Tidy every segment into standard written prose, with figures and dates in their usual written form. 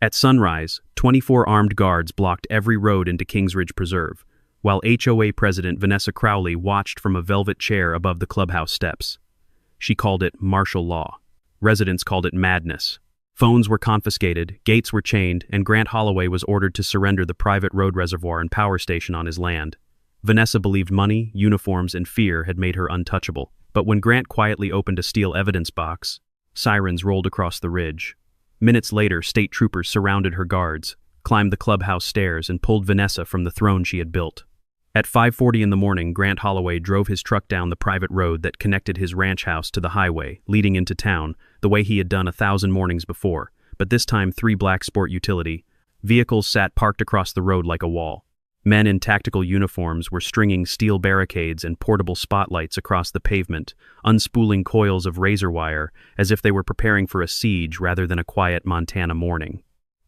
At sunrise, 24 armed guards blocked every road into Kingsridge Preserve, while HOA President Vanessa Crowley watched from a velvet chair above the clubhouse steps. She called it martial law. Residents called it madness. Phones were confiscated, gates were chained, and Grant Holloway was ordered to surrender the private road reservoir and power station on his land. Vanessa believed money, uniforms, and fear had made her untouchable. But when Grant quietly opened a steel evidence box, sirens rolled across the ridge. Minutes later, state troopers surrounded her guards, climbed the clubhouse stairs, and pulled Vanessa from the throne she had built. At 5:40 in the morning, Grant Holloway drove his truck down the private road that connected his ranch house to the highway, leading into town, the way he had done 1,000 mornings before, but this time 3 black sport utility vehicles sat parked across the road like a wall. Men in tactical uniforms were stringing steel barricades and portable spotlights across the pavement, unspooling coils of razor wire as if they were preparing for a siege rather than a quiet Montana morning.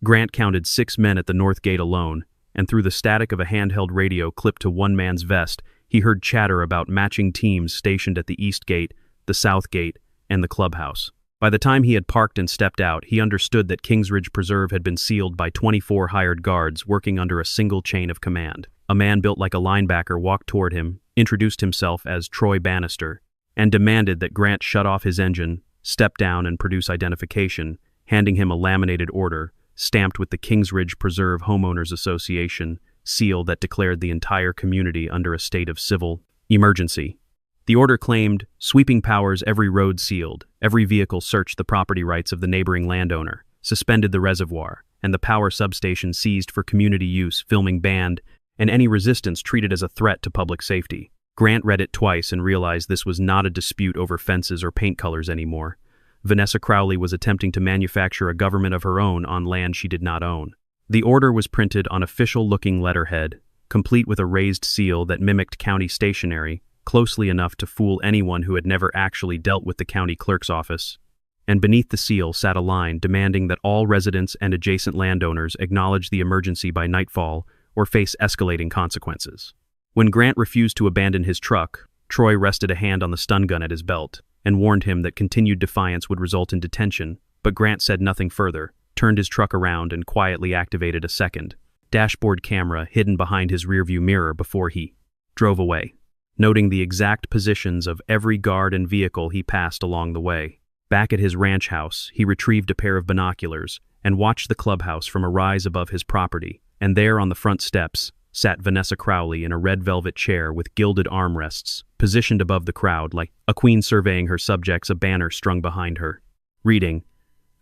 Grant counted 6 men at the north gate alone, and through the static of a handheld radio clipped to one man's vest, he heard chatter about matching teams stationed at the east gate, the south gate, and the clubhouse. By the time he had parked and stepped out, he understood that Kingsridge Preserve had been sealed by 24 hired guards working under a single chain of command. A man built like a linebacker walked toward him, introduced himself as Troy Bannister, and demanded that Grant shut off his engine, step down, and produce identification, handing him a laminated order, stamped with the Kingsridge Preserve Homeowners Association seal that declared the entire community under a state of civil emergency. The order claimed, sweeping powers, every road sealed, every vehicle searched, the property rights of the neighboring landowner, suspended the reservoir, and the power substation seized for community use, filming banned, and any resistance treated as a threat to public safety. Grant read it twice and realized this was not a dispute over fences or paint colors anymore. Vanessa Crowley was attempting to manufacture a government of her own on land she did not own. The order was printed on official-looking letterhead, complete with a raised seal that mimicked county stationery, closely enough to fool anyone who had never actually dealt with the county clerk's office. And beneath the seal sat a line demanding that all residents and adjacent landowners acknowledge the emergency by nightfall or face escalating consequences. When Grant refused to abandon his truck, Troy rested a hand on the stun gun at his belt and warned him that continued defiance would result in detention, but Grant said nothing further, turned his truck around, and quietly activated a second dashboard camera hidden behind his rearview mirror before he drove away, noting the exact positions of every guard and vehicle he passed along the way. Back at his ranch house, he retrieved a pair of binoculars and watched the clubhouse from a rise above his property, and there on the front steps sat Vanessa Crowley in a red velvet chair with gilded armrests, positioned above the crowd like a queen surveying her subjects, a banner strung behind her, reading,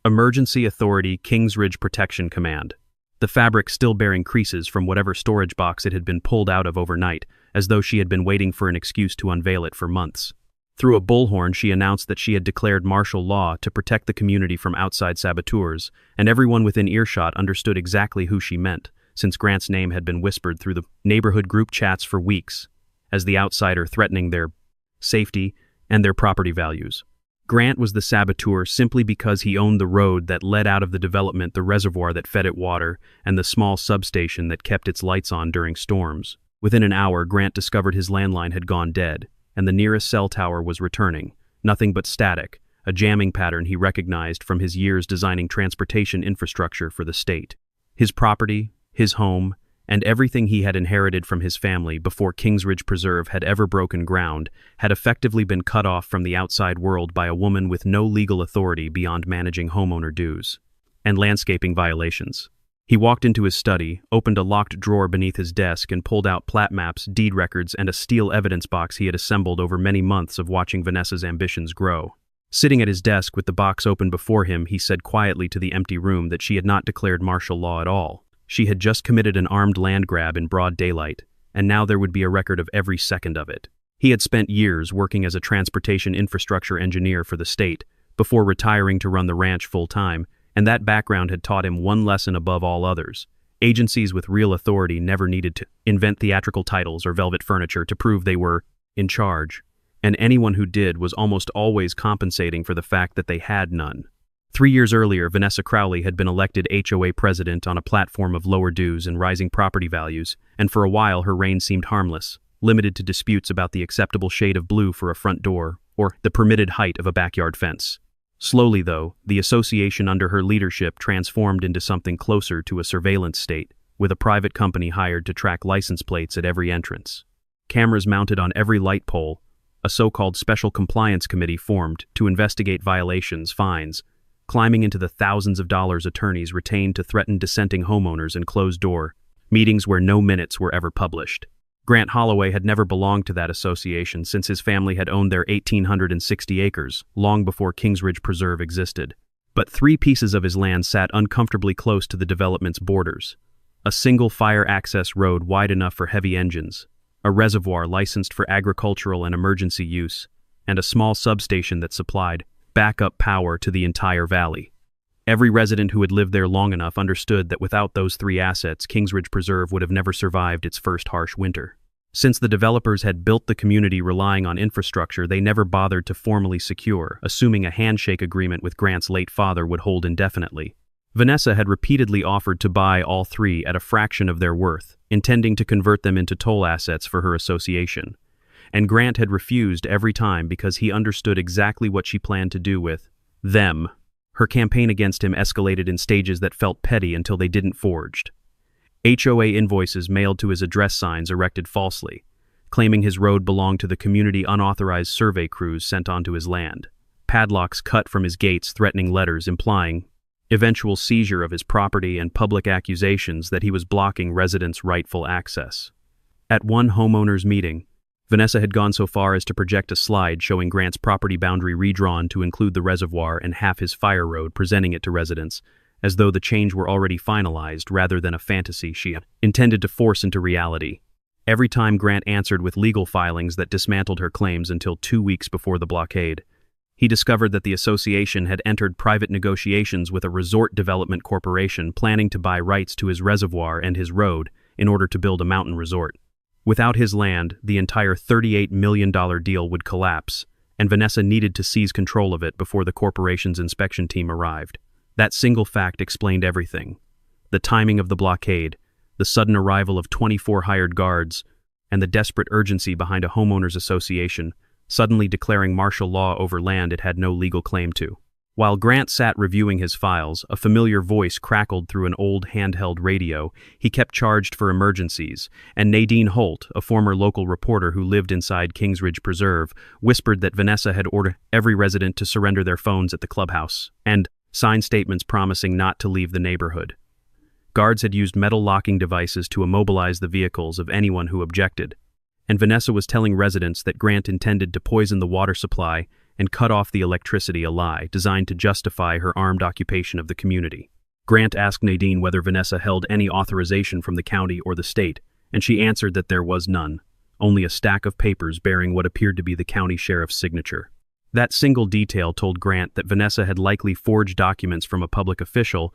"Emergency Authority Kingsridge Protection Command." The fabric still bearing creases from whatever storage box it had been pulled out of overnight, as though she had been waiting for an excuse to unveil it for months. Through a bullhorn, she announced that she had declared martial law to protect the community from outside saboteurs, and everyone within earshot understood exactly who she meant, since Grant's name had been whispered through the neighborhood group chats for weeks, as the outsider threatening their safety and their property values. Grant was the saboteur simply because he owned the road that led out of the development, the reservoir that fed it water, and the small substation that kept its lights on during storms. Within an hour, Grant discovered his landline had gone dead, and the nearest cell tower was returning, nothing but static, a jamming pattern he recognized from his years designing transportation infrastructure for the state. His property, his home, and everything he had inherited from his family before Kingsridge Preserve had ever broken ground had effectively been cut off from the outside world by a woman with no legal authority beyond managing homeowner dues and landscaping violations. He walked into his study, opened a locked drawer beneath his desk, and pulled out plat maps, deed records, and a steel evidence box he had assembled over many months of watching Vanessa's ambitions grow. Sitting at his desk with the box open before him, he said quietly to the empty room that she had not declared martial law at all. She had just committed an armed land grab in broad daylight, and now there would be a record of every second of it. He had spent years working as a transportation infrastructure engineer for the state, before retiring to run the ranch full-time, and that background had taught him one lesson above all others. Agencies with real authority never needed to invent theatrical titles or velvet furniture to prove they were in charge, and anyone who did was almost always compensating for the fact that they had none. 3 years earlier, Vanessa Crowley had been elected HOA president on a platform of lower dues and rising property values, and for a while her reign seemed harmless, limited to disputes about the acceptable shade of blue for a front door or the permitted height of a backyard fence. Slowly, though, the association under her leadership transformed into something closer to a surveillance state, with a private company hired to track license plates at every entrance. Cameras mounted on every light pole, a so-called special compliance committee formed to investigate violations, fines, climbing into the thousands of dollars attorneys retained to threaten dissenting homeowners in closed-door meetings where no minutes were ever published. Grant Holloway had never belonged to that association since his family had owned their 1,860 acres, long before Kingsridge Preserve existed. But 3 pieces of his land sat uncomfortably close to the development's borders. A single fire access road wide enough for heavy engines, a reservoir licensed for agricultural and emergency use, and a small substation that supplied backup power to the entire valley. Every resident who had lived there long enough understood that without those 3 assets, Kingsridge Preserve would have never survived its first harsh winter. Since the developers had built the community relying on infrastructure they never bothered to formally secure, assuming a handshake agreement with Grant's late father would hold indefinitely. Vanessa had repeatedly offered to buy all 3 at a fraction of their worth, intending to convert them into toll assets for her association. And Grant had refused every time because he understood exactly what she planned to do with them. Her campaign against him escalated in stages that felt petty until they didn't forged. HOA invoices mailed to his address signs erected falsely, claiming his road belonged to the community unauthorized survey crews sent onto his land. Padlocks cut from his gates threatening letters implying eventual seizure of his property and public accusations that he was blocking residents' rightful access. At one homeowners meeting, Vanessa had gone so far as to project a slide showing Grant's property boundary redrawn to include the reservoir and half his fire road, presenting it to residents, as though the change were already finalized rather than a fantasy she intended to force into reality. Every time Grant answered with legal filings that dismantled her claims until 2 weeks before the blockade, he discovered that the association had entered private negotiations with a resort development corporation planning to buy rights to his reservoir and his road in order to build a mountain resort. Without his land, the entire $38 million deal would collapse, and Vanessa needed to seize control of it before the corporation's inspection team arrived. That single fact explained everything. The timing of the blockade, the sudden arrival of 24 hired guards, and the desperate urgency behind a homeowners association suddenly declaring martial law over land it had no legal claim to. While Grant sat reviewing his files, a familiar voice crackled through an old handheld radio he kept charged for emergencies, and Nadine Holt, a former local reporter who lived inside Kingsridge Preserve, whispered that Vanessa had ordered every resident to surrender their phones at the clubhouse, and signed statements promising not to leave the neighborhood. Guards had used metal locking devices to immobilize the vehicles of anyone who objected, and Vanessa was telling residents that Grant intended to poison the water supply and cut off the electricity, a lie designed to justify her armed occupation of the community. Grant asked Nadine whether Vanessa held any authorization from the county or the state, and she answered that there was none, only a stack of papers bearing what appeared to be the county sheriff's signature. That single detail told Grant that Vanessa had likely forged documents from a public official,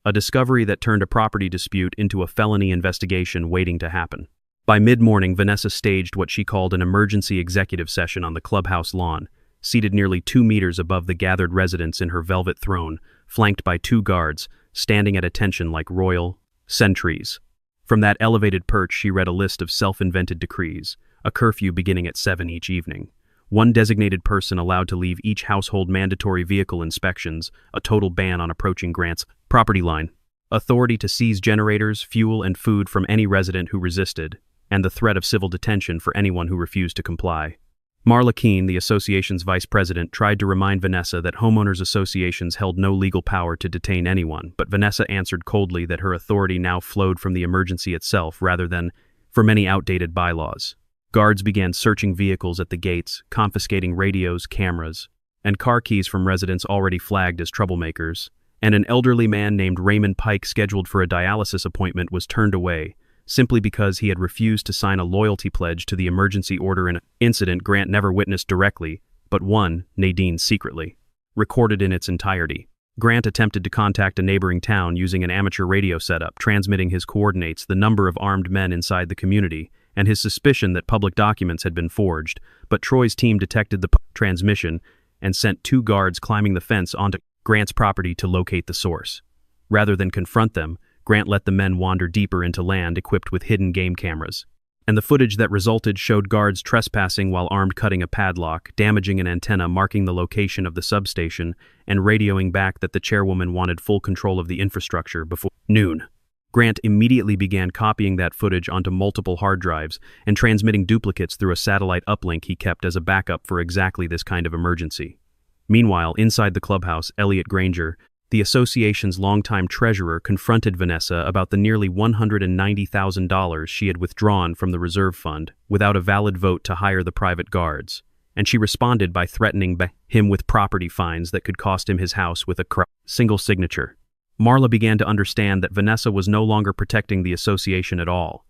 a discovery that turned a property dispute into a felony investigation waiting to happen. By mid-morning, Vanessa staged what she called an emergency executive session on the clubhouse lawn, seated nearly 2 meters above the gathered residents in her velvet throne, flanked by 2 guards, standing at attention like royal sentries. From that elevated perch, she read a list of self-invented decrees, a curfew beginning at 7 each evening, 1 designated person allowed to leave each household, mandatory vehicle inspections, a total ban on approaching Grant's property line, authority to seize generators, fuel, and food from any resident who resisted, and the threat of civil detention for anyone who refused to comply. Marla Keene, the association's vice president, tried to remind Vanessa that homeowners associations held no legal power to detain anyone, but Vanessa answered coldly that her authority now flowed from the emergency itself rather than from any outdated bylaws. Guards began searching vehicles at the gates, confiscating radios, cameras, and car keys from residents already flagged as troublemakers, and an elderly man named Raymond Pike, scheduled for a dialysis appointment, was turned away, simply because he had refused to sign a loyalty pledge to the emergency order, in an incident Grant never witnessed directly, but one, Nadine secretly, recorded in its entirety. Grant attempted to contact a neighboring town using an amateur radio setup, transmitting his coordinates, the number of armed men inside the community, and his suspicion that public documents had been forged, but Troy's team detected the transmission and sent 2 guards climbing the fence onto Grant's property to locate the source. Rather than confront them, Grant let the men wander deeper into land equipped with hidden game cameras. and the footage that resulted showed guards trespassing while armed, cutting a padlock, damaging an antenna marking the location of the substation, and radioing back that the chairwoman wanted full control of the infrastructure before noon. Grant immediately began copying that footage onto multiple hard drives and transmitting duplicates through a satellite uplink he kept as a backup for exactly this kind of emergency. Meanwhile, inside the clubhouse, Elliot Granger, the association's longtime treasurer, confronted Vanessa about the nearly $190,000 she had withdrawn from the reserve fund without a valid vote to hire the private guards, and she responded by threatening him with property fines that could cost him his house with a single signature. Marla began to understand that Vanessa was no longer protecting the association at all.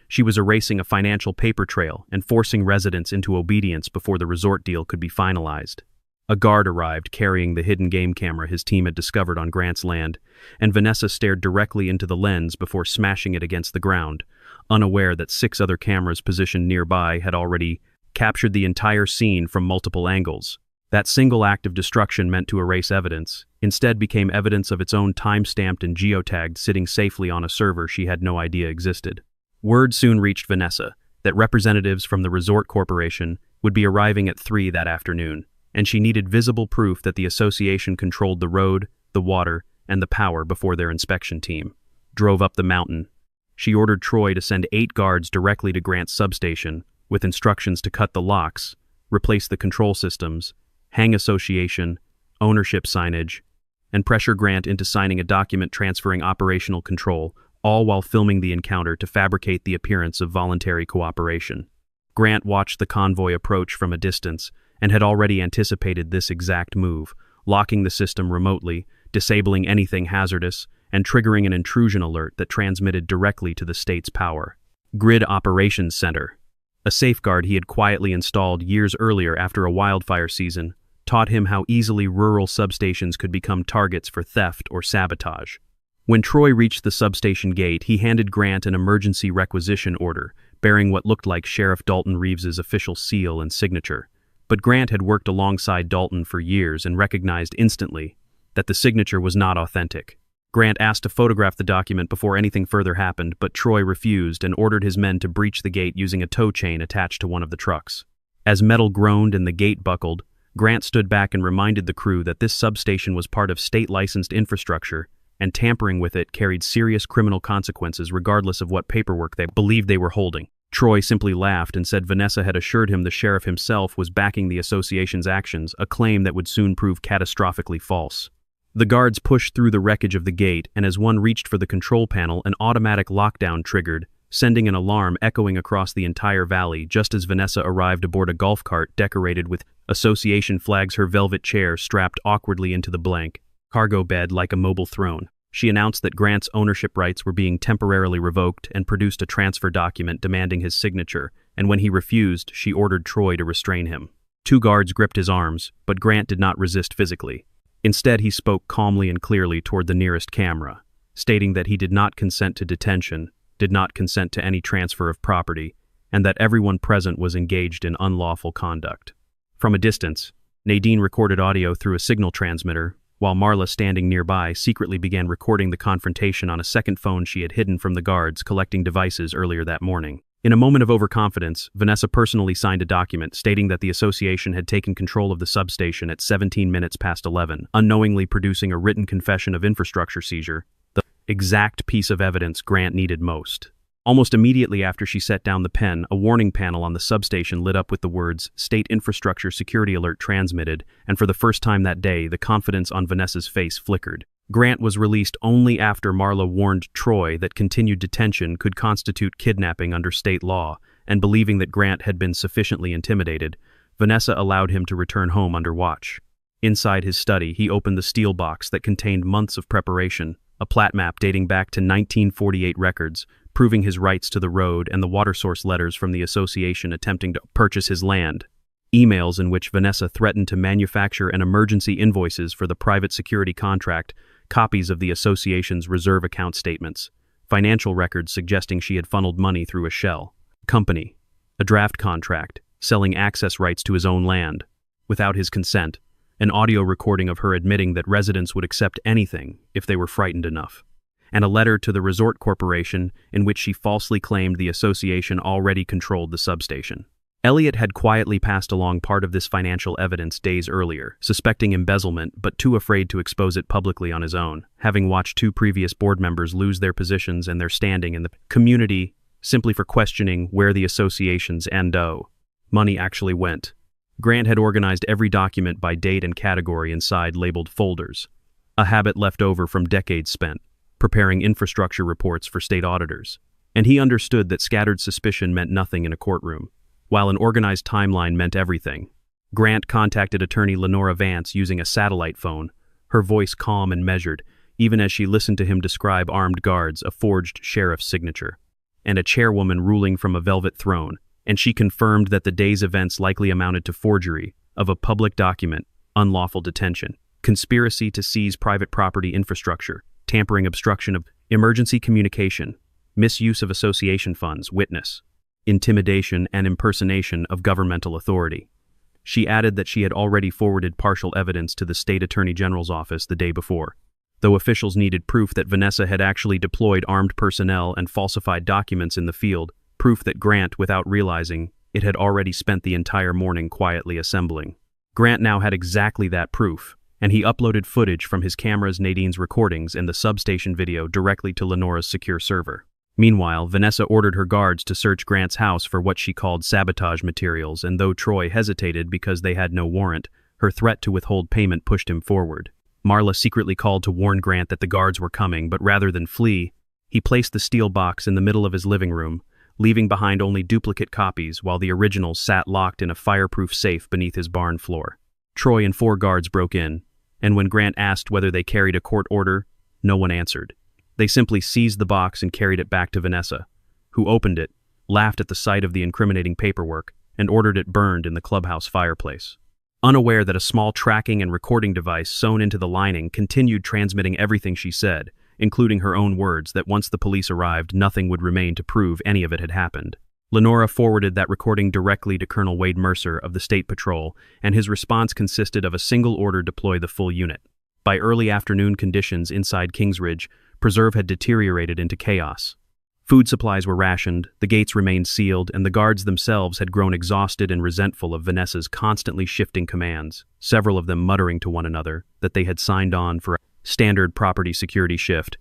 She was erasing a financial paper trail and forcing residents into obedience before the resort deal could be finalized. A guard arrived carrying the hidden game camera his team had discovered on Grant's land, and Vanessa stared directly into the lens before smashing it against the ground, unaware that 6 other cameras positioned nearby had already captured the entire scene from multiple angles. That single act of destruction meant to erase evidence, instead became evidence of its own time-stamped and geotagged sitting safely on a server she had no idea existed. Word soon reached Vanessa that representatives from the resort corporation would be arriving at 3 that afternoon, and she needed visible proof that the association controlled the road, the water, and the power before their inspection team drove up the mountain. She ordered Troy to send 8 guards directly to Grant's substation with instructions to cut the locks, replace the control systems, hang association, ownership signage, and pressure Grant into signing a document transferring operational control, all while filming the encounter to fabricate the appearance of voluntary cooperation. Grant watched the convoy approach from a distance and had already anticipated this exact move, locking the system remotely, disabling anything hazardous, and triggering an intrusion alert that transmitted directly to the state's power grid operations center. A safeguard he had quietly installed years earlier after a wildfire season taught him how easily rural substations could become targets for theft or sabotage. When Troy reached the substation gate, he handed Grant an emergency requisition order, bearing what looked like Sheriff Dalton Reeves's official seal and signature. But Grant had worked alongside Dalton for years and recognized instantly that the signature was not authentic. Grant asked to photograph the document before anything further happened, but Troy refused and ordered his men to breach the gate using a tow chain attached to one of the trucks. As metal groaned and the gate buckled, Grant stood back and reminded the crew that this substation was part of state-licensed infrastructure, and tampering with it carried serious criminal consequences regardless of what paperwork they believed they were holding. Troy simply laughed and said Vanessa had assured him the sheriff himself was backing the association's actions, a claim that would soon prove catastrophically false. The guards pushed through the wreckage of the gate, and as one reached for the control panel, an automatic lockdown triggered, sending an alarm echoing across the entire valley just as Vanessa arrived aboard a golf cart decorated with association flags, her velvet chair strapped awkwardly into the blank cargo bed like a mobile throne. She announced that Grant's ownership rights were being temporarily revoked and produced a transfer document demanding his signature, and when he refused, she ordered Troy to restrain him. 2 guards gripped his arms, but Grant did not resist physically. Instead, he spoke calmly and clearly toward the nearest camera, stating that he did not consent to detention, did not consent to any transfer of property, and that everyone present was engaged in unlawful conduct. From a distance, Nadine recorded audio through a signal transmitter, while Marla, standing nearby, secretly began recording the confrontation on a second phone she had hidden from the guards collecting devices earlier that morning. In a moment of overconfidence, Vanessa personally signed a document stating that the association had taken control of the substation at 17 minutes past 11, unknowingly producing a written confession of infrastructure seizure, the exact piece of evidence Grant needed most. Almost immediately after she set down the pen, a warning panel on the substation lit up with the words, "State Infrastructure Security Alert transmitted," and for the first time that day, the confidence on Vanessa's face flickered. Grant was released only after Marla warned Troy that continued detention could constitute kidnapping under state law, and believing that Grant had been sufficiently intimidated, Vanessa allowed him to return home under watch. Inside his study, he opened the steel box that contained months of preparation, a plat map dating back to 1948 records, proving his rights to the road, and the water source letters from the association attempting to purchase his land. Emails in which Vanessa threatened to manufacture an emergency invoices for the private security contract, copies of the association's reserve account statements, financial records suggesting she had funneled money through a shell company, a draft contract, selling access rights to his own land, without his consent, an audio recording of her admitting that residents would accept anything if they were frightened enough. and a letter to the resort corporation in which she falsely claimed the association already controlled the substation. Elliot had quietly passed along part of this financial evidence days earlier, suspecting embezzlement but too afraid to expose it publicly on his own, having watched 2 previous board members lose their positions and their standing in the community simply for questioning where the association's money actually went. Grant had organized every document by date and category inside labeled folders, a habit left over from decades spent preparing infrastructure reports for state auditors. And he understood that scattered suspicion meant nothing in a courtroom, while an organized timeline meant everything. Grant contacted attorney Lenora Vance using a satellite phone, her voice calm and measured, even as she listened to him describe armed guards, a forged sheriff's signature, and a chairwoman ruling from a velvet throne, and she confirmed that the day's events likely amounted to forgery of a public document, unlawful detention, conspiracy to seize private property infrastructure, tampering, obstruction of emergency communication, misuse of association funds, witness, intimidation and impersonation of governmental authority. She added that she had already forwarded partial evidence to the state attorney general's office the day before, though officials needed proof that Vanessa had actually deployed armed personnel and falsified documents in the field, proof that Grant, without realizing it, had already spent the entire morning quietly assembling. Grant now had exactly that proof, and he uploaded footage from his cameras, Nadine's recordings, and the substation video directly to Lenora's secure server. Meanwhile, Vanessa ordered her guards to search Grant's house for what she called sabotage materials, and though Troy hesitated because they had no warrant, her threat to withhold payment pushed him forward. Marla secretly called to warn Grant that the guards were coming, but rather than flee, he placed the steel box in the middle of his living room, leaving behind only duplicate copies while the originals sat locked in a fireproof safe beneath his barn floor. Troy and 4 guards broke in, and when Grant asked whether they carried a court order, no one answered. They simply seized the box and carried it back to Vanessa, who opened it, laughed at the sight of the incriminating paperwork, and ordered it burned in the clubhouse fireplace. Unaware that a small tracking and recording device sewn into the lining continued transmitting everything she said, including her own words that once the police arrived, nothing would remain to prove any of it had happened. Lenora forwarded that recording directly to Colonel Wade Mercer of the State Patrol, and his response consisted of a single order: deploy the full unit. By early afternoon, conditions inside Kingsridge Preserve had deteriorated into chaos. Food supplies were rationed, the gates remained sealed, and the guards themselves had grown exhausted and resentful of Vanessa's constantly shifting commands, several of them muttering to one another that they had signed on for a standard property security shift,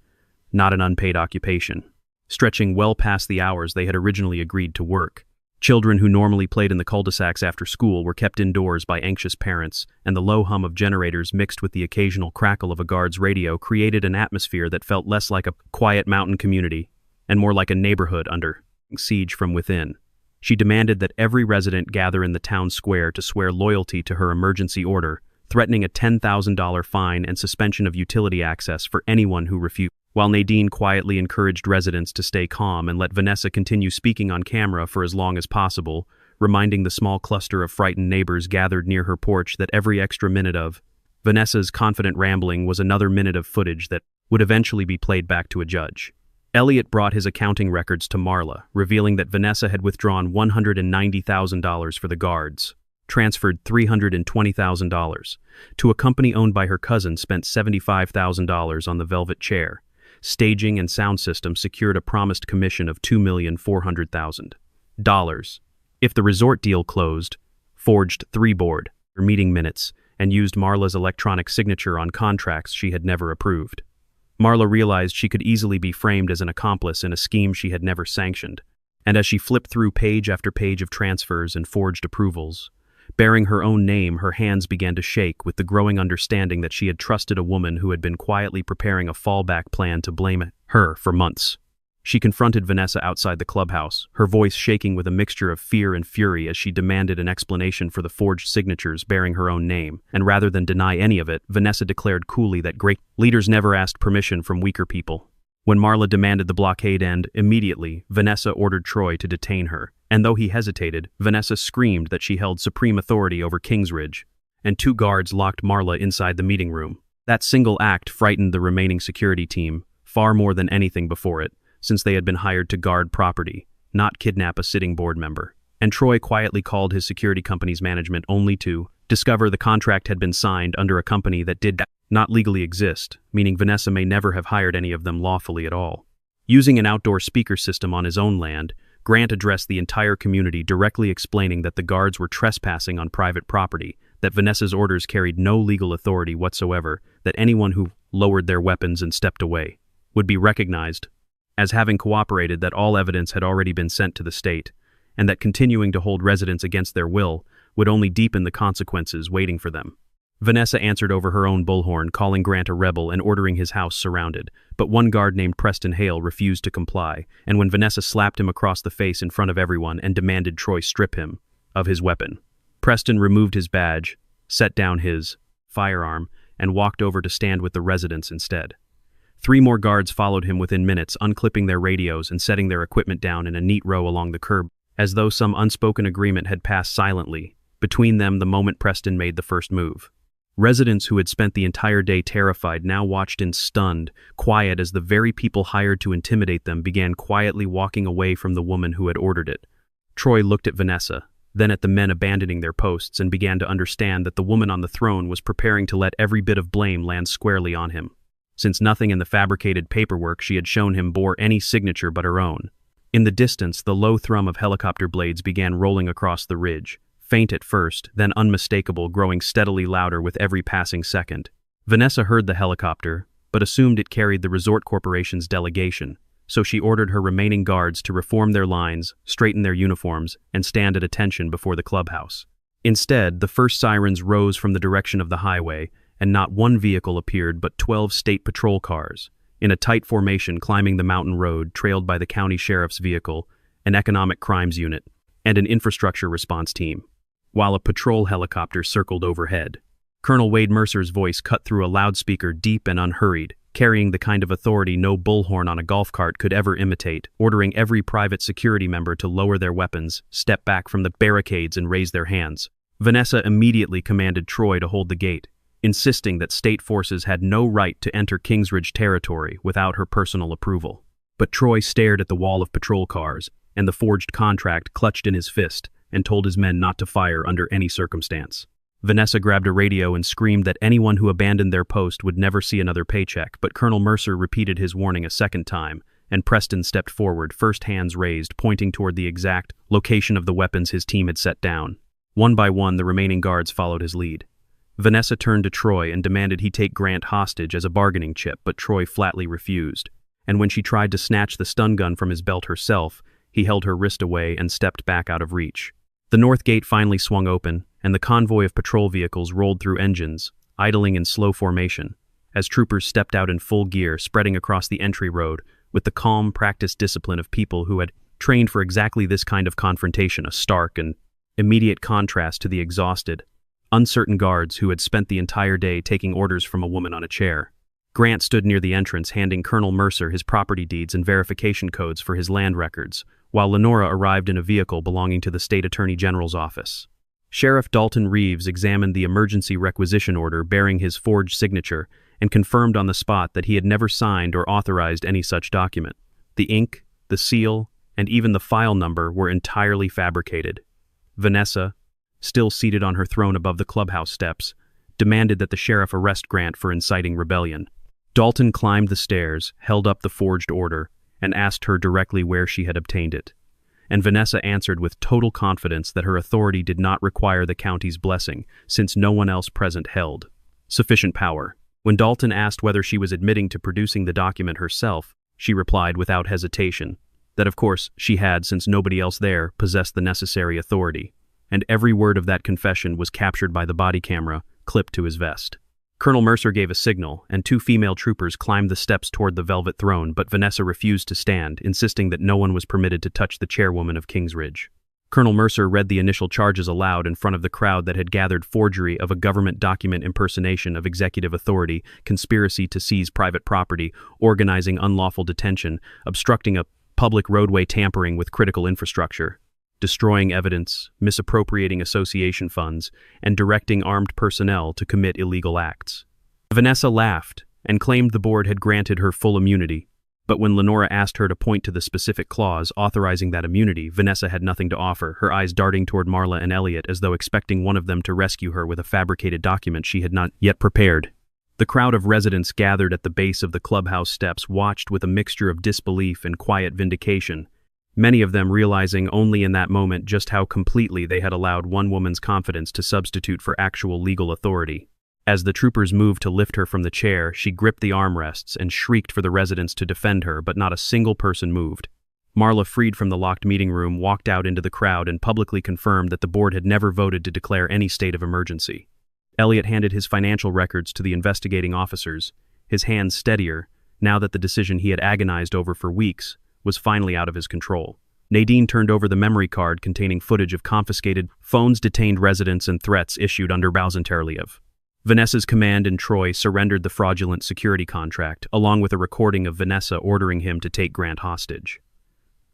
not an unpaid occupation, stretching well past the hours they had originally agreed to work. Children who normally played in the cul-de-sacs after school were kept indoors by anxious parents, and the low hum of generators mixed with the occasional crackle of a guard's radio created an atmosphere that felt less like a quiet mountain community and more like a neighborhood under siege from within. She demanded that every resident gather in the town square to swear loyalty to her emergency order, threatening a $10,000 fine and suspension of utility access for anyone who refused, while Nadine quietly encouraged residents to stay calm and let Vanessa continue speaking on camera for as long as possible, reminding the small cluster of frightened neighbors gathered near her porch that every extra minute of Vanessa's confident rambling was another minute of footage that would eventually be played back to a judge. Elliot brought his accounting records to Marla, revealing that Vanessa had withdrawn $190,000 for the guards, transferred $320,000 to a company owned by her cousin, spent $75,000 on the velvet chair, staging and sound system secured a promised commission of $2,400,000. If the resort deal closed, forged 3 board meeting minutes, and used Marla's electronic signature on contracts she had never approved. Marla realized she could easily be framed as an accomplice in a scheme she had never sanctioned, and as she flipped through page after page of transfers and forged approvals, bearing her own name, her hands began to shake with the growing understanding that she had trusted a woman who had been quietly preparing a fallback plan to blame her for months. She confronted Vanessa outside the clubhouse, her voice shaking with a mixture of fear and fury as she demanded an explanation for the forged signatures bearing her own name, and rather than deny any of it, Vanessa declared coolly that great leaders never asked permission from weaker people. When Marla demanded the blockade end, immediately, Vanessa ordered Troy to detain her, and though he hesitated, Vanessa screamed that she held supreme authority over Kingsridge, and 2 guards locked Marla inside the meeting room. That single act frightened the remaining security team far more than anything before it, since they had been hired to guard property, not kidnap a sitting board member. And Troy quietly called his security company's management only to discover the contract had been signed under a company that did not legally exist, meaning Vanessa may never have hired any of them lawfully at all. Using an outdoor speaker system on his own land, Grant addressed the entire community, directly explaining that the guards were trespassing on private property, that Vanessa's orders carried no legal authority whatsoever, that anyone who lowered their weapons and stepped away would be recognized as having cooperated, that all evidence had already been sent to the state, and that continuing to hold residents against their will would only deepen the consequences waiting for them. Vanessa answered over her own bullhorn, calling Grant a rebel and ordering his house surrounded, but one guard named Preston Hale refused to comply, and when Vanessa slapped him across the face in front of everyone and demanded Troy strip him of his weapon, Preston removed his badge, set down his firearm, and walked over to stand with the residents instead. 3 more guards followed him within minutes, unclipping their radios and setting their equipment down in a neat row along the curb, as though some unspoken agreement had passed silently between them the moment Preston made the first move. Residents who had spent the entire day terrified now watched in stunned quiet as the very people hired to intimidate them began quietly walking away from the woman who had ordered it. Troy looked at Vanessa, then at the men abandoning their posts, and began to understand that the woman on the throne was preparing to let every bit of blame land squarely on him, since nothing in the fabricated paperwork she had shown him bore any signature but her own. In the distance, the low thrum of helicopter blades began rolling across the ridge, faint at first, then unmistakable, growing steadily louder with every passing second. Vanessa heard the helicopter, but assumed it carried the Resort Corporation's delegation, so she ordered her remaining guards to reform their lines, straighten their uniforms, and stand at attention before the clubhouse. Instead, the first sirens rose from the direction of the highway, and not one vehicle appeared but 12 state patrol cars, in a tight formation climbing the mountain road, trailed by the county sheriff's vehicle, an economic crimes unit, and an infrastructure response team, while a patrol helicopter circled overhead. Colonel Wade Mercer's voice cut through a loudspeaker, deep and unhurried, carrying the kind of authority no bullhorn on a golf cart could ever imitate, ordering every private security member to lower their weapons, step back from the barricades, and raise their hands. Vanessa immediately commanded Troy to hold the gate, insisting that state forces had no right to enter Kingsridge territory without her personal approval. But Troy stared at the wall of patrol cars and the forged contract clutched in his fist, and told his men not to fire under any circumstance. Vanessa grabbed a radio and screamed that anyone who abandoned their post would never see another paycheck, but Colonel Mercer repeated his warning a second time, and Preston stepped forward, first hands raised, pointing toward the exact location of the weapons his team had set down. One by one, the remaining guards followed his lead. Vanessa turned to Troy and demanded he take Grant hostage as a bargaining chip, but Troy flatly refused, and when she tried to snatch the stun gun from his belt herself, he held her wrist away and stepped back out of reach. The north gate finally swung open, and the convoy of patrol vehicles rolled through engines, idling in slow formation, as troopers stepped out in full gear, spreading across the entry road with the calm, practiced discipline of people who had trained for exactly this kind of confrontation, a stark and immediate contrast to the exhausted, uncertain guards who had spent the entire day taking orders from a woman on a chair. Grant stood near the entrance, handing Colonel Mercer his property deeds and verification codes for his land records, while Lenora arrived in a vehicle belonging to the State Attorney General's office. Sheriff Dalton Reeves examined the emergency requisition order bearing his forged signature and confirmed on the spot that he had never signed or authorized any such document. The ink, the seal, and even the file number were entirely fabricated. Vanessa, still seated on her throne above the clubhouse steps, demanded that the sheriff arrest Grant for inciting rebellion. Dalton climbed the stairs, held up the forged order, and asked her directly where she had obtained it. And Vanessa answered with total confidence that her authority did not require the county's blessing, since no one else present held sufficient power. When Dalton asked whether she was admitting to producing the document herself, she replied without hesitation that of course she had, since nobody else there possessed the necessary authority, and every word of that confession was captured by the body camera clipped to his vest. Colonel Mercer gave a signal, and 2 female troopers climbed the steps toward the velvet throne, but Vanessa refused to stand, insisting that no one was permitted to touch the chairwoman of Kingsridge. Colonel Mercer read the initial charges aloud in front of the crowd that had gathered: forgery of a government document, impersonation of executive authority, conspiracy to seize private property, organizing unlawful detention, obstructing a public roadway, tampering with critical infrastructure, destroying evidence, misappropriating association funds, and directing armed personnel to commit illegal acts. Vanessa laughed and claimed the board had granted her full immunity, but when Lenora asked her to point to the specific clause authorizing that immunity, Vanessa had nothing to offer, her eyes darting toward Marla and Elliot as though expecting one of them to rescue her with a fabricated document she had not yet prepared. The crowd of residents gathered at the base of the clubhouse steps watched with a mixture of disbelief and quiet vindication, many of them realizing only in that moment just how completely they had allowed one woman's confidence to substitute for actual legal authority. As the troopers moved to lift her from the chair, she gripped the armrests and shrieked for the residents to defend her, but not a single person moved. Marla, freed from the locked meeting room, walked out into the crowd and publicly confirmed that the board had never voted to declare any state of emergency. Elliot handed his financial records to the investigating officers, his hands steadier, now that the decision he had agonized over for weeks was finally out of his control. Nadine turned over the memory card containing footage of confiscated phones, detained residents, and threats issued under Bausenterliev. Vanessa's command in Troy surrendered the fraudulent security contract, along with a recording of Vanessa ordering him to take Grant hostage.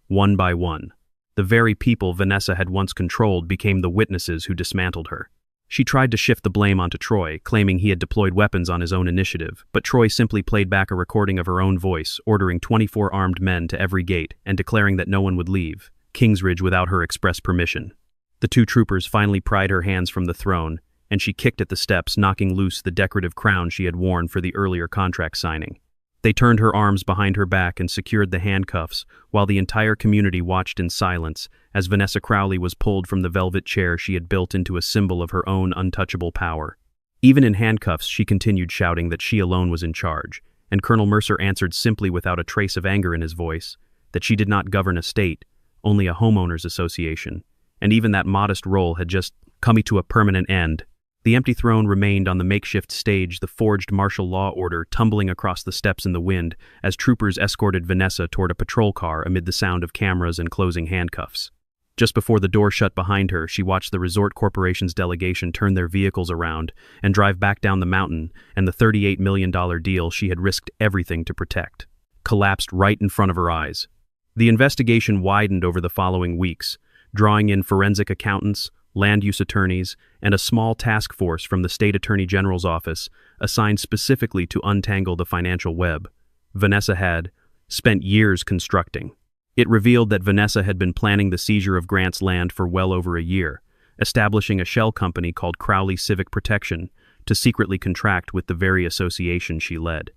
One by one, the very people Vanessa had once controlled became the witnesses who dismantled her. She tried to shift the blame onto Troy, claiming he had deployed weapons on his own initiative, but Troy simply played back a recording of her own voice, ordering 24 armed men to every gate and declaring that no one would leave Kingsridge without her express permission. The two troopers finally pried her hands from the throne, and she kicked at the steps, knocking loose the decorative crown she had worn for the earlier contract signing. They turned her arms behind her back and secured the handcuffs, while the entire community watched in silence as Vanessa Crowley was pulled from the velvet chair she had built into a symbol of her own untouchable power. Even in handcuffs, she continued shouting that she alone was in charge, and Colonel Mercer answered simply without a trace of anger in his voice, that she did not govern a state, only a homeowners association, and even that modest role had just come to a permanent end. The empty throne remained on the makeshift stage, the forged martial law order tumbling across the steps in the wind as troopers escorted Vanessa toward a patrol car amid the sound of cameras and closing handcuffs. Just before the door shut behind her, she watched the Resort Corporation's delegation turn their vehicles around and drive back down the mountain, and the $38 million deal she had risked everything to protect collapsed right in front of her eyes. The investigation widened over the following weeks, drawing in forensic accountants, land use attorneys, and a small task force from the State Attorney General's office assigned specifically to untangle the financial web Vanessa had spent years constructing. It revealed that Vanessa had been planning the seizure of Grant's land for well over a year, establishing a shell company called Crowley Civic Protection to secretly contract with the very association she led.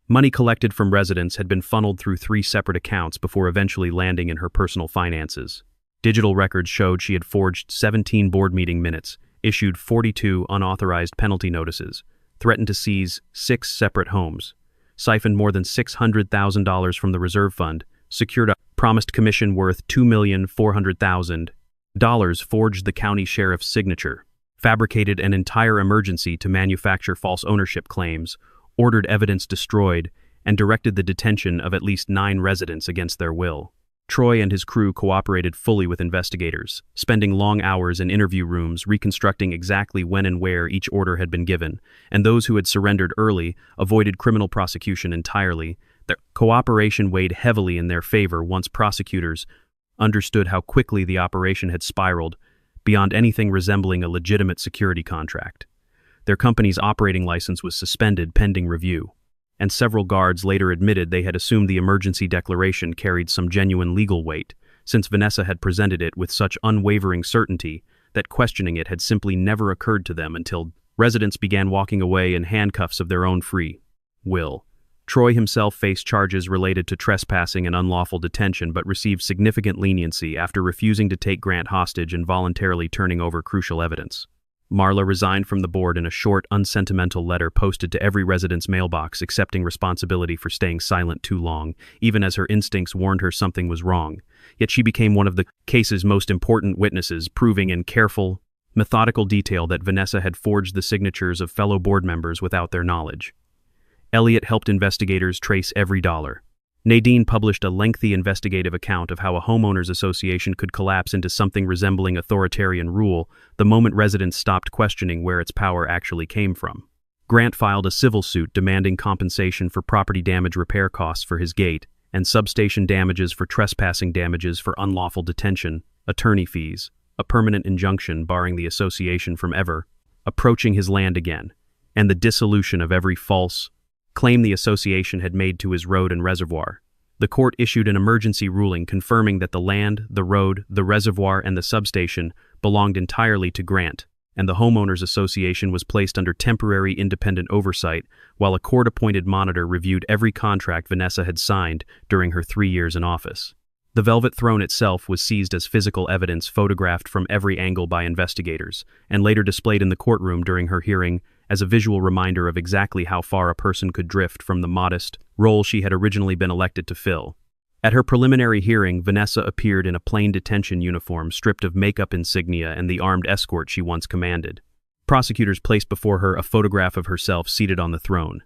Money collected from residents had been funneled through 3 separate accounts before eventually landing in her personal finances. Digital records showed she had forged 17 board meeting minutes, issued 42 unauthorized penalty notices, threatened to seize 6 separate homes, siphoned more than $600,000 from the reserve fund, secured a promised commission worth $2,400,000, forged the county sheriff's signature, fabricated an entire emergency to manufacture false ownership claims, ordered evidence destroyed, and directed the detention of at least 9 residents against their will. Troy and his crew cooperated fully with investigators, spending long hours in interview rooms reconstructing exactly when and where each order had been given, and those who had surrendered early avoided criminal prosecution entirely. Their cooperation weighed heavily in their favor once prosecutors understood how quickly the operation had spiraled beyond anything resembling a legitimate security contract. Their company's operating license was suspended pending review, and several guards later admitted they had assumed the emergency declaration carried some genuine legal weight, since Vanessa had presented it with such unwavering certainty that questioning it had simply never occurred to them until residents began walking away in handcuffs of their own free will. Troy himself faced charges related to trespassing and unlawful detention but received significant leniency after refusing to take Grant hostage and voluntarily turning over crucial evidence. Marla resigned from the board in a short, unsentimental letter posted to every resident's mailbox, accepting responsibility for staying silent too long, even as her instincts warned her something was wrong. Yet she became one of the case's most important witnesses, proving in careful, methodical detail that Vanessa had forged the signatures of fellow board members without their knowledge. Elliot helped investigators trace every dollar. Nadine published a lengthy investigative account of how a homeowners association could collapse into something resembling authoritarian rule the moment residents stopped questioning where its power actually came from. Grant filed a civil suit demanding compensation for property damage repair costs for his gate, and substation damages for trespassing, damages for unlawful detention, attorney fees, a permanent injunction barring the association from ever approaching his land again, and the dissolution of every false claim the association had made to his road and reservoir. The court issued an emergency ruling confirming that the land, the road, the reservoir, and the substation belonged entirely to Grant, and the Homeowners Association was placed under temporary independent oversight while a court-appointed monitor reviewed every contract Vanessa had signed during her 3 years in office. The Velvet Throne itself was seized as physical evidence photographed from every angle by investigators, and later displayed in the courtroom during her hearing as a visual reminder of exactly how far a person could drift from the modest role she had originally been elected to fill. At her preliminary hearing, Vanessa appeared in a plain detention uniform stripped of makeup insignia and the armed escort she once commanded. Prosecutors placed before her a photograph of herself seated on the throne.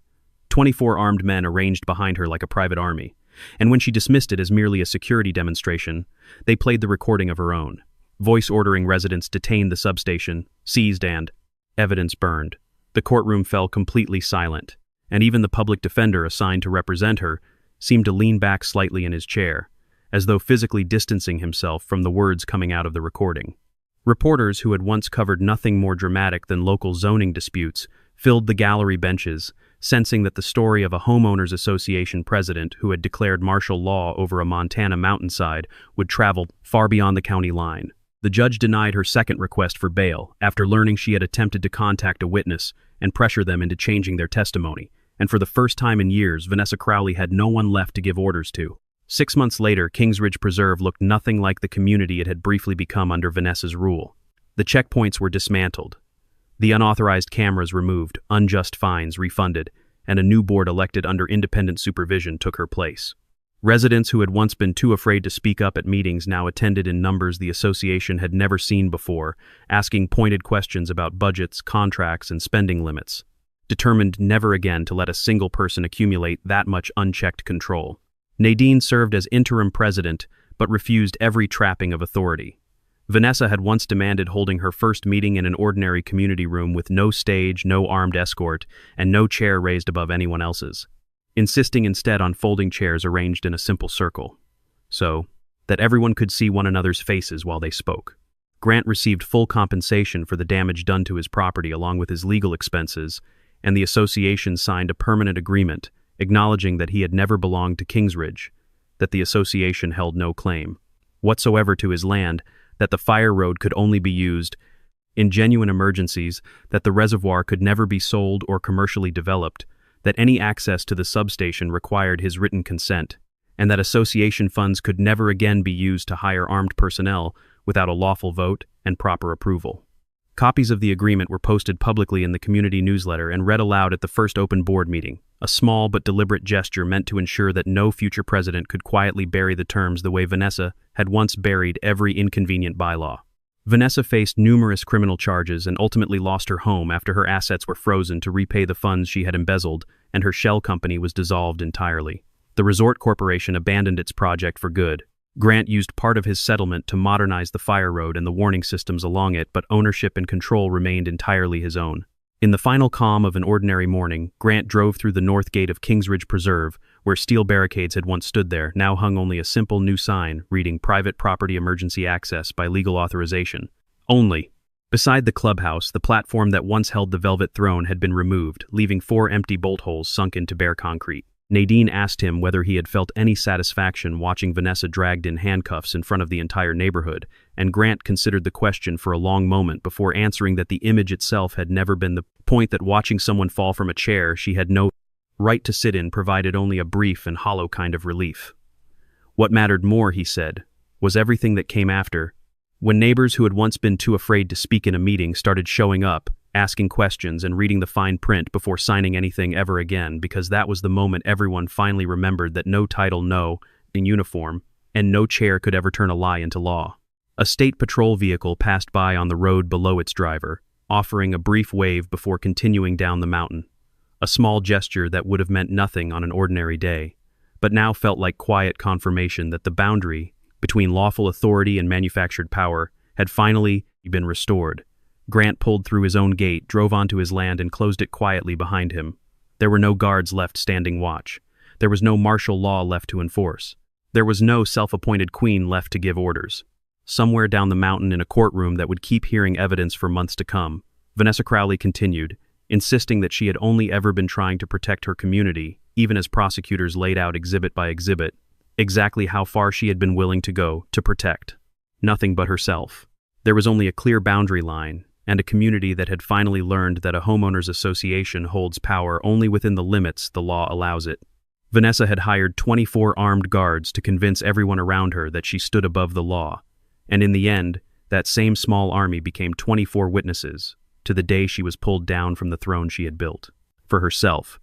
24 armed men arranged behind her like a private army. And when she dismissed it as merely a security demonstration, they played the recording of her own, voice ordering residents detained the substation, seized and evidence burned. The courtroom fell completely silent, and even the public defender assigned to represent her seemed to lean back slightly in his chair, as though physically distancing himself from the words coming out of the recording. Reporters who had once covered nothing more dramatic than local zoning disputes filled the gallery benches, sensing that the story of a homeowners association president who had declared martial law over a Montana mountainside would travel far beyond the county line. The judge denied her second request for bail after learning she had attempted to contact a witness and pressure them into changing their testimony, and for the first time in years, Vanessa Crowley had no one left to give orders to. 6 months later, Kings Ridge Preserve looked nothing like the community it had briefly become under Vanessa's rule. The checkpoints were dismantled, the unauthorized cameras removed, unjust fines refunded, and a new board elected under independent supervision took her place. Residents who had once been too afraid to speak up at meetings now attended in numbers the association had never seen before, asking pointed questions about budgets, contracts, and spending limits, determined never again to let a single person accumulate that much unchecked control. Nadine served as interim president, but refused every trapping of authority. Vanessa had once demanded holding her first meeting in an ordinary community room with no stage, no armed escort, and no chair raised above anyone else's, insisting instead on folding chairs arranged in a simple circle, so that everyone could see one another's faces while they spoke. Grant received full compensation for the damage done to his property along with his legal expenses, and the association signed a permanent agreement acknowledging that he had never belonged to Kingsridge, that the association held no claim whatsoever to his land, that the fire road could only be used in genuine emergencies, that the reservoir could never be sold or commercially developed, that any access to the substation required his written consent, and that association funds could never again be used to hire armed personnel without a lawful vote and proper approval. Copies of the agreement were posted publicly in the community newsletter and read aloud at the first open board meeting, a small but deliberate gesture meant to ensure that no future president could quietly bury the terms the way Vanessa had once buried every inconvenient bylaw. Vanessa faced numerous criminal charges and ultimately lost her home after her assets were frozen to repay the funds she had embezzled, and her shell company was dissolved entirely. The resort corporation abandoned its project for good. Grant used part of his settlement to modernize the fire road and the warning systems along it, but ownership and control remained entirely his own. In the final calm of an ordinary morning, Grant drove through the north gate of Kings Ridge Preserve, where steel barricades had once stood there. Now hung only a simple new sign reading "Private Property Emergency Access by Legal Authorization." Only. Beside the clubhouse, the platform that once held the Velvet Throne had been removed, leaving 4 empty bolt holes sunk into bare concrete. Nadine asked him whether he had felt any satisfaction watching Vanessa dragged in handcuffs in front of the entire neighborhood, and Grant considered the question for a long moment before answering that the image itself had never been the point, that watching someone fall from a chair she had no right to sit in provided only a brief and hollow kind of relief. What mattered more, he said, was everything that came after, when neighbors who had once been too afraid to speak in a meeting started showing up, asking questions and reading the fine print before signing anything ever again, because that was the moment everyone finally remembered that no title, no in uniform, and no chair could ever turn a lie into law. A state patrol vehicle passed by on the road below its driver, offering a brief wave before continuing down the mountain, a small gesture that would have meant nothing on an ordinary day, but now felt like quiet confirmation that the boundary between lawful authority and manufactured power had finally been restored. Grant pulled through his own gate, drove onto his land, and closed it quietly behind him. There were no guards left standing watch. There was no martial law left to enforce. There was no self-appointed queen left to give orders. Somewhere down the mountain in a courtroom that would keep hearing evidence for months to come, Vanessa Crowley continued, insisting that she had only ever been trying to protect her community, even as prosecutors laid out exhibit by exhibit, exactly how far she had been willing to go to protect. Nothing but herself. There was only a clear boundary line, and a community that had finally learned that a homeowners association holds power only within the limits the law allows it. Vanessa had hired 24 armed guards to convince everyone around her that she stood above the law, and in the end, that same small army became 24 witnesses, to the day she was pulled down from the throne she had built. For herself,